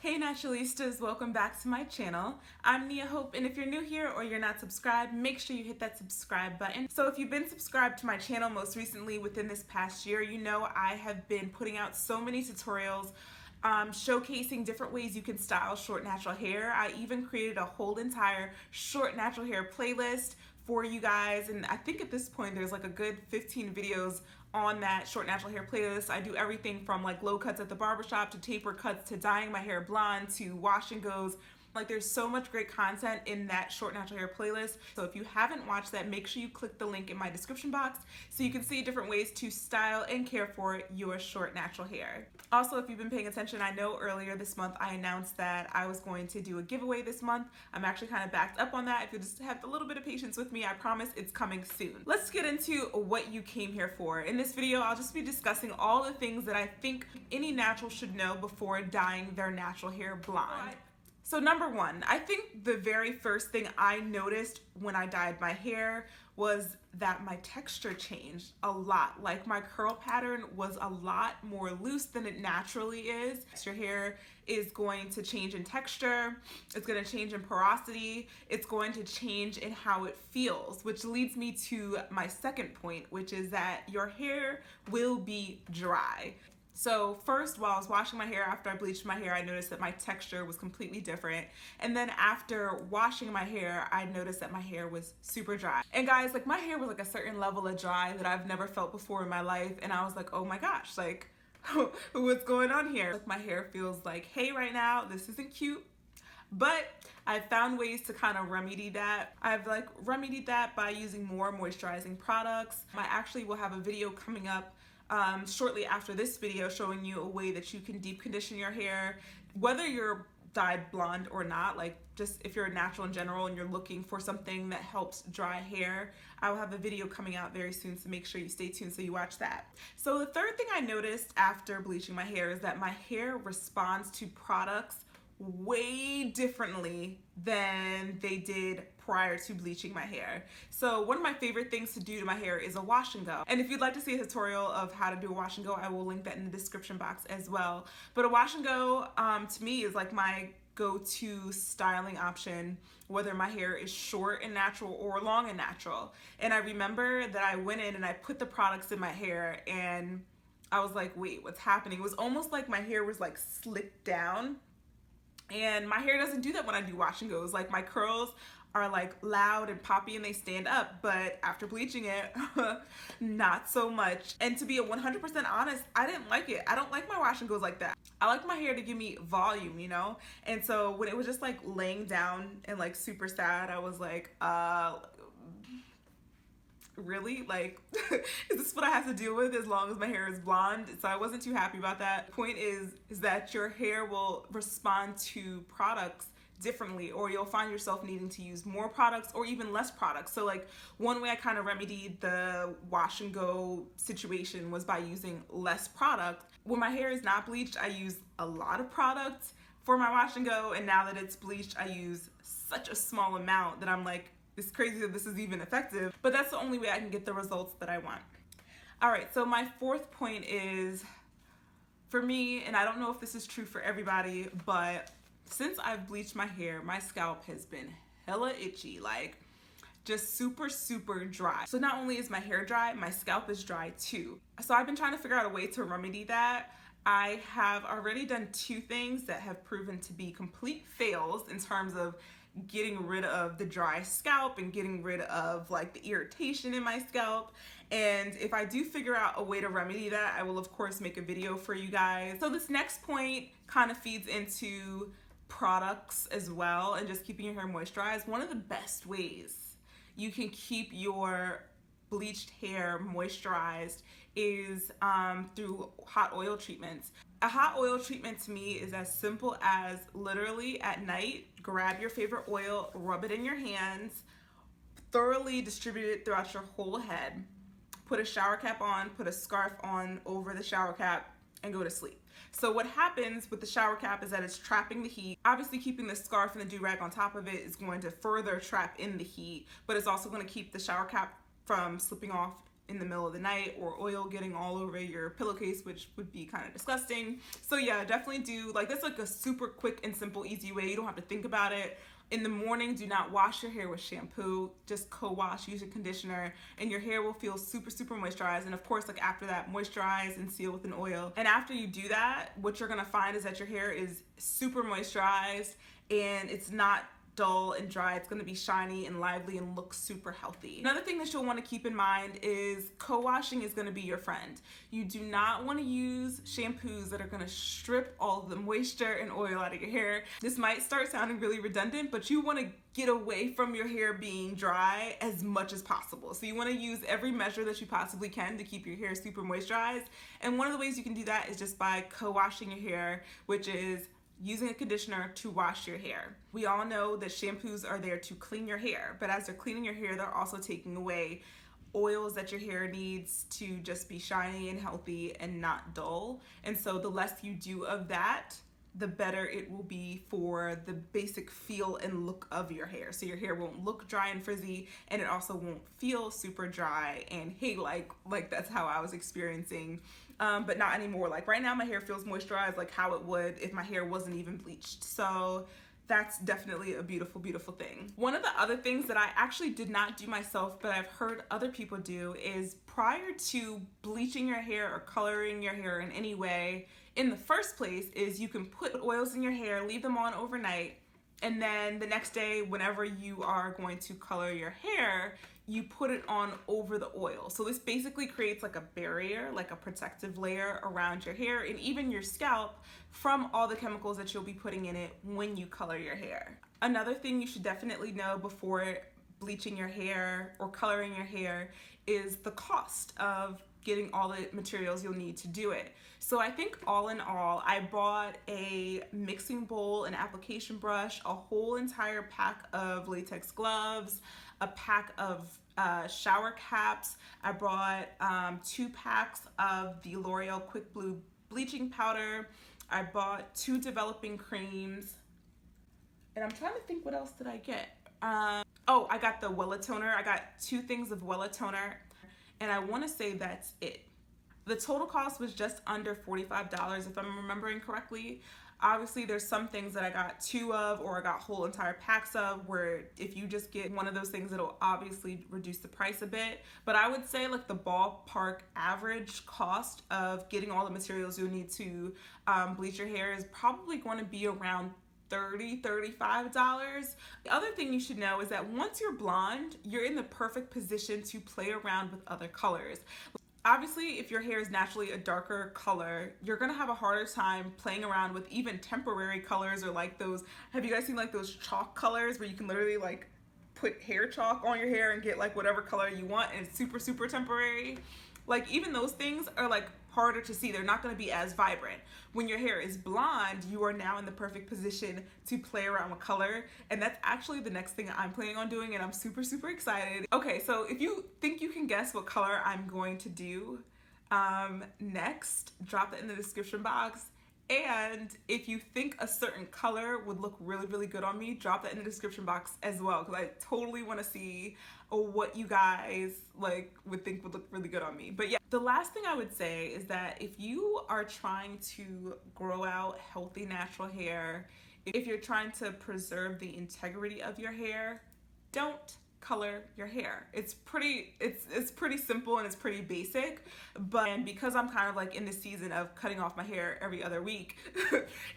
Hey Naturalistas, welcome back to my channel. I'm Nia Hope, and if you're new here or you're not subscribed, make sure you hit that subscribe button. So if you've been subscribed to my channel most recently within this past year, you know I have been putting out so many tutorials showcasing different ways you can style short natural hair. I even created a whole entire short natural hair playlist for you guys, and I think at this point there's like a good 15 videos on that short natural hair playlist. I do everything from like low cuts at the barbershop to taper cuts to dyeing my hair blonde to wash and goes. Like, there's so much great content in that short natural hair playlist. So if you haven't watched that, make sure you click the link in my description box so you can see different ways to style and care for your short natural hair. Also, if you've been paying attention, I know earlier this month I announced that I was going to do a giveaway this month. I'm actually kind of backed up on that. If you just have a little bit of patience with me, I promise it's coming soon. Let's get into what you came here for. In this video, I'll just be discussing all the things that I think any natural should know before dyeing their natural hair blonde. So number one, I think the very first thing I noticed when I dyed my hair was that my texture changed a lot. Like, my curl pattern was a lot more loose than it naturally is. Your hair is going to change in texture, it's going to change in porosity, it's going to change in how it feels, which leads me to my second point, which is that your hair will be dry. So first, while I was washing my hair after I bleached my hair, I noticed that my texture was completely different. And then after washing my hair, I noticed that my hair was super dry. And guys, like, my hair was like a certain level of dry that I've never felt before in my life. And I was like, oh my gosh, like, what's going on here? Like, my hair feels like, hey, right now, this isn't cute. But I found ways to kind of remedy that. I've like remedied that by using more moisturizing products. I actually will have a video coming up shortly after this video showing you a way that you can deep condition your hair, whether you're dyed blonde or not. Like, just if you're a natural in general and you're looking for something that helps dry hair, I will have a video coming out very soon, so make sure you stay tuned so you watch that. So the third thing I noticed after bleaching my hair is that my hair responds to products way differently than they did prior to bleaching my hair. So one of my favorite things to do to my hair is a wash and go. And if you'd like to see a tutorial of how to do a wash and go, I will link that in the description box as well. But a wash and go to me is like my go-to styling option, whether my hair is short and natural or long and natural. And I remember that I went in and I put the products in my hair and I was like, wait, what's happening? It was almost like my hair was like slicked down. And my hair doesn't do that when I do wash and goes. Like, my curls are like loud and poppy and they stand up, but after bleaching it, not so much. And to be 100% honest, I didn't like it. I don't like my wash and goes like that. I like my hair to give me volume, you know? And so when it was just like laying down and like super sad, I was like, really? Like, is this what I have to deal with as long as my hair is blonde? So I wasn't too happy about that. The point is that your hair will respond to products differently, or you'll find yourself needing to use more products or even less products. So like, one way I kind of remedied the wash and go situation was by using less product. When my hair is not bleached, I use a lot of product for my wash and go, and now that it's bleached, I use such a small amount that I'm like, it's crazy that this is even effective, but that's the only way I can get the results that I want. All right, so my fourth point is, for me, and I don't know if this is true for everybody, but since I've bleached my hair, my scalp has been hella itchy, like just super, super dry. So not only is my hair dry, my scalp is dry too. So I've been trying to figure out a way to remedy that. I have already done two things that have proven to be complete fails in terms of getting rid of the dry scalp and getting rid of like the irritation in my scalp. And if I do figure out a way to remedy that, I will of course make a video for you guys. So this next point kind of feeds into products as well, and just keeping your hair moisturized. One of the best ways you can keep your bleached hair moisturized is through hot oil treatments. A hot oil treatment to me is as simple as literally at night, grab your favorite oil, rub it in your hands, thoroughly distribute it throughout your whole head, put a shower cap on, put a scarf on over the shower cap, and go to sleep. So what happens with the shower cap is that it's trapping the heat. Obviously, keeping the scarf and the do-rag on top of it is going to further trap in the heat, but it's also going to keep the shower cap from slipping off in the middle of the night, or oil getting all over your pillowcase, which would be kind of disgusting. So yeah, definitely do, like, that's like a super quick and simple, easy way. You don't have to think about it. In the morning, do not wash your hair with shampoo. Just co-wash, use your conditioner, and your hair will feel super, super moisturized. And of course, like after that, moisturize and seal with an oil. And after you do that, what you're gonna find is that your hair is super moisturized and it's not dull and dry. It's going to be shiny and lively and look super healthy. Another thing that you'll want to keep in mind is co-washing is going to be your friend. You do not want to use shampoos that are going to strip all the moisture and oil out of your hair. This might start sounding really redundant, but you want to get away from your hair being dry as much as possible. So you want to use every measure that you possibly can to keep your hair super moisturized. And one of the ways you can do that is just by co-washing your hair, which is using a conditioner to wash your hair. We all know that shampoos are there to clean your hair, but as they're cleaning your hair, they're also taking away oils that your hair needs to just be shiny and healthy and not dull. And so the less you do of that, the better it will be for the basic feel and look of your hair. So your hair won't look dry and frizzy, and it also won't feel super dry and hey, like that's how I was experiencing, but not anymore. Like right now my hair feels moisturized like how it would if my hair wasn't even bleached. So that's definitely a beautiful, beautiful thing. One of the other things that I actually did not do myself, but I've heard other people do, is prior to bleaching your hair or coloring your hair in any way in the first place, is you can put oils in your hair, leave them on overnight, and then the next day, whenever you are going to color your hair, you put it on over the oil. So this basically creates like a barrier, like a protective layer around your hair and even your scalp from all the chemicals that you'll be putting in it when you color your hair. Another thing you should definitely know before bleaching your hair or coloring your hair is the cost of getting all the materials you'll need to do it. So I think all in all, I bought a mixing bowl, an application brush, a whole entire pack of latex gloves, a pack of shower caps. I brought 2 packs of the L'Oreal Quick Blue bleaching powder. I bought 2 developing creams. And I'm trying to think, what else did I get? Oh, I got the Wella toner. I got 2 things of Wella toner. And I want to say that's it. The total cost was just under $45 if I'm remembering correctly. Obviously there's some things that I got 2 of, or I got whole entire packs of, where if you just get one of those things, it'll obviously reduce the price a bit. But I would say like the ballpark average cost of getting all the materials you'll need to bleach your hair is probably going to be around $30, $35. The other thing you should know is that once you're blonde, you're in the perfect position to play around with other colors. Obviously, if your hair is naturally a darker color, you're gonna have a harder time playing around with even temporary colors, or like those, have you guys seen like those chalk colors where you can literally like put hair chalk on your hair and get like whatever color you want, and it's super, super temporary? Like even those things are like harder to see. They're not going to be as vibrant. When your hair is blonde, you are now in the perfect position to play around with color, and that's actually the next thing I'm planning on doing, and I'm super, super excited. Okay, so if you think you can guess what color I'm going to do next, drop it in the description box. And if you think a certain color would look really, really good on me, drop that in the description box as well, because I totally want to see what you guys like would think would look really good on me. But yeah, the last thing I would say is that if you are trying to grow out healthy natural hair, if you're trying to preserve the integrity of your hair, don't color your hair. It's pretty simple and it's pretty basic, but because I'm kind of like in the season of cutting off my hair every other week,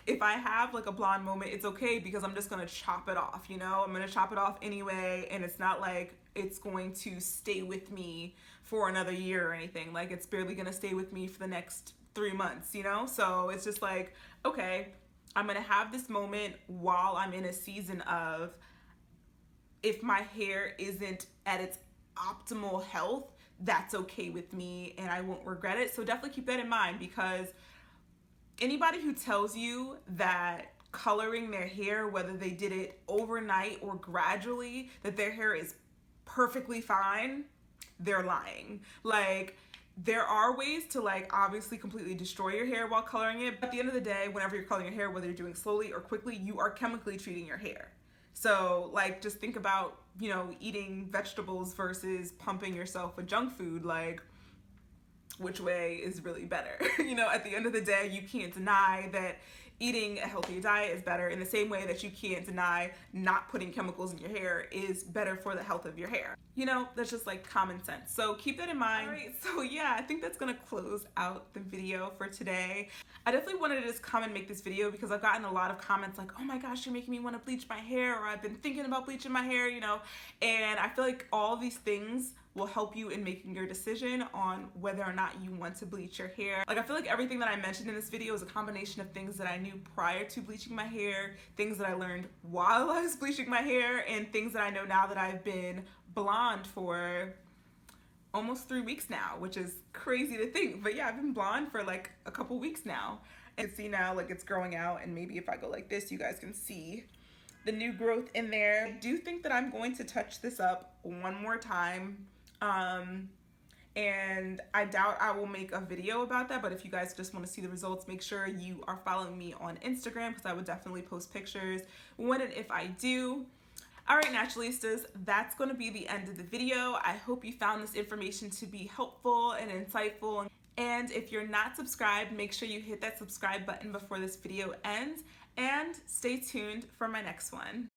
if I have like a blonde moment, it's okay, because I'm just gonna chop it off, you know? I'm gonna chop it off anyway, and it's not like it's going to stay with me for another year or anything. Like it's barely gonna stay with me for the next 3 months, you know? So it's just like, okay, I'm gonna have this moment while I'm in a season of, if my hair isn't at its optimal health, that's okay with me and I won't regret it. So definitely keep that in mind, because anybody who tells you that coloring their hair, whether they did it overnight or gradually, that their hair is perfectly fine, they're lying. Like, there are ways to like obviously completely destroy your hair while coloring it, but at the end of the day, whenever you're coloring your hair, whether you're doing slowly or quickly, you are chemically treating your hair. So like just think about, you know, eating vegetables versus pumping yourself with junk food. Like, which way is really better? You know, at the end of the day, you can't deny that eating a healthier diet is better, in the same way that you can't deny not putting chemicals in your hair is better for the health of your hair. You know, that's just like common sense. So keep that in mind. All right, so yeah, I think that's gonna close out the video for today. I definitely wanted to just come and make this video because I've gotten a lot of comments like, oh my gosh, you're making me want to bleach my hair, or I've been thinking about bleaching my hair, you know, and I feel like all these things will help you in making your decision on whether or not you want to bleach your hair. Like, I feel like everything that I mentioned in this video is a combination of things that I knew prior to bleaching my hair, things that I learned while I was bleaching my hair, and things that I know now that I've been blonde for almost 3 weeks now, which is crazy to think. But yeah, I've been blonde for like a couple weeks now. And see now, like, it's growing out, and maybe if I go like this, you guys can see the new growth in there. I do think that I'm going to touch this up one more time. And I doubt I will make a video about that, but if you guys just want to see the results, make sure you are following me on Instagram, because I would definitely post pictures when and if I do. All right, Naturalistas, that's going to be the end of the video. I hope you found this information to be helpful and insightful. And if you're not subscribed, make sure you hit that subscribe button before this video ends, and stay tuned for my next one.